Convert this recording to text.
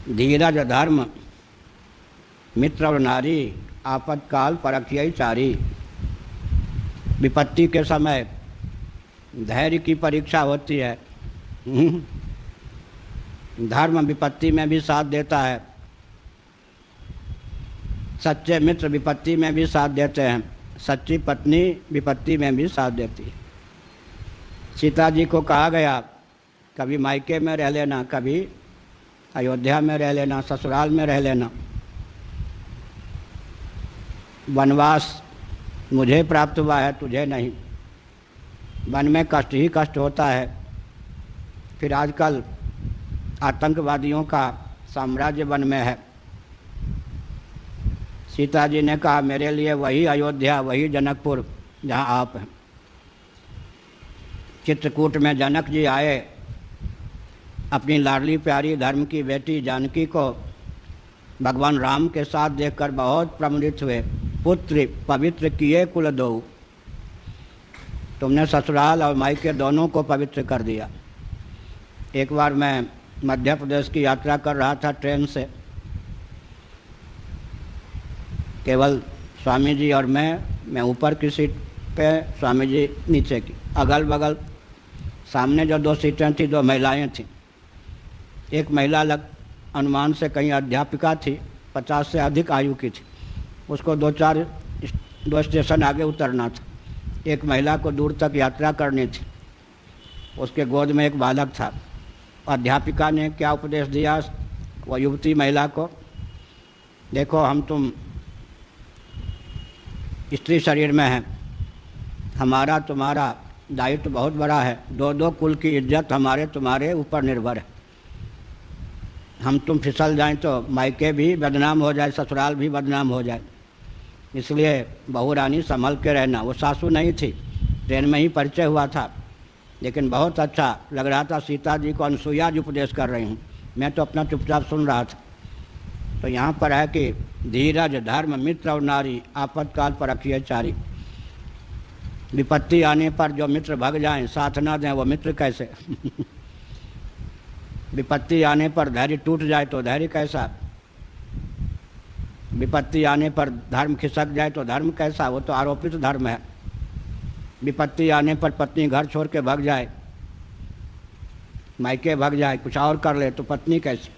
धीरज धर्म मित्र और नारी आपातकाल परखियै चारी। विपत्ति के समय धैर्य की परीक्षा होती है। धर्म विपत्ति में भी साथ देता है, सच्चे मित्र विपत्ति में भी साथ देते हैं, सच्ची पत्नी विपत्ति में भी साथ देती है। सीता जी को कहा गया कभी मायके में रह लेना, कभी अयोध्या में रह लेना, ससुराल में रह लेना। वनवास मुझे प्राप्त हुआ है, तुझे नहीं। वन में कष्ट ही कष्ट होता है। फिर आजकल आतंकवादियों का साम्राज्य वन में है। सीता जी ने कहा मेरे लिए वही अयोध्या, वही जनकपुर जहाँ आप हैं। चित्रकूट में जनक जी आए, अपनी लाडली प्यारी धर्म की बेटी जानकी को भगवान राम के साथ देखकर बहुत प्रमुदित हुए। पुत्र पवित्र किए कुल दो, तुमने ससुराल और मायके दोनों को पवित्र कर दिया। एक बार मैं मध्य प्रदेश की यात्रा कर रहा था ट्रेन से, केवल स्वामी जी और मैं ऊपर की सीट पे, स्वामी जी नीचे की। अगल बगल सामने जो दो सीटें थी, दो महिलाएं थीं। एक महिला अनुमान से कहीं अध्यापिका थी, 50 से अधिक आयु की थी। उसको दो स्टेशन आगे उतरना था। एक महिला को दूर तक यात्रा करनी थी। उसके गोद में एक बालक था। अध्यापिका ने क्या उपदेश दिया वो युवती महिला को, देखो हम तुम स्त्री शरीर में हैं, हमारा तुम्हारा दायित्व बहुत बड़ा है। दो दो कुल की इज्जत हमारे तुम्हारे ऊपर निर्भर है। हम तुम फिसल जाएं तो मायके भी बदनाम हो जाए, ससुराल भी बदनाम हो जाए। इसलिए बहू रानी संभल के रहना। वो सासू नहीं थी, ट्रेन में ही परिचय हुआ था, लेकिन बहुत अच्छा लग रहा था। सीता जी को अनसुईया जी उपदेश कर रही हूँ, मैं तो अपना चुपचाप सुन रहा था। तो यहाँ पर है कि धीरज धर्म मित्र और नारी आपातकाल परखियै चारी। विपत्ति आने पर जो मित्र भग जाएं, साथ ना दें, वो मित्र कैसे। विपत्ति आने पर धैर्य टूट जाए तो धैर्य कैसा। विपत्ति आने पर धर्म खिसक जाए तो धर्म कैसा, वो तो आरोपित धर्म है। विपत्ति आने पर पत्नी घर छोड़ के भग जाए, मायके भग जाए, कुछ और कर ले तो पत्नी कैसी।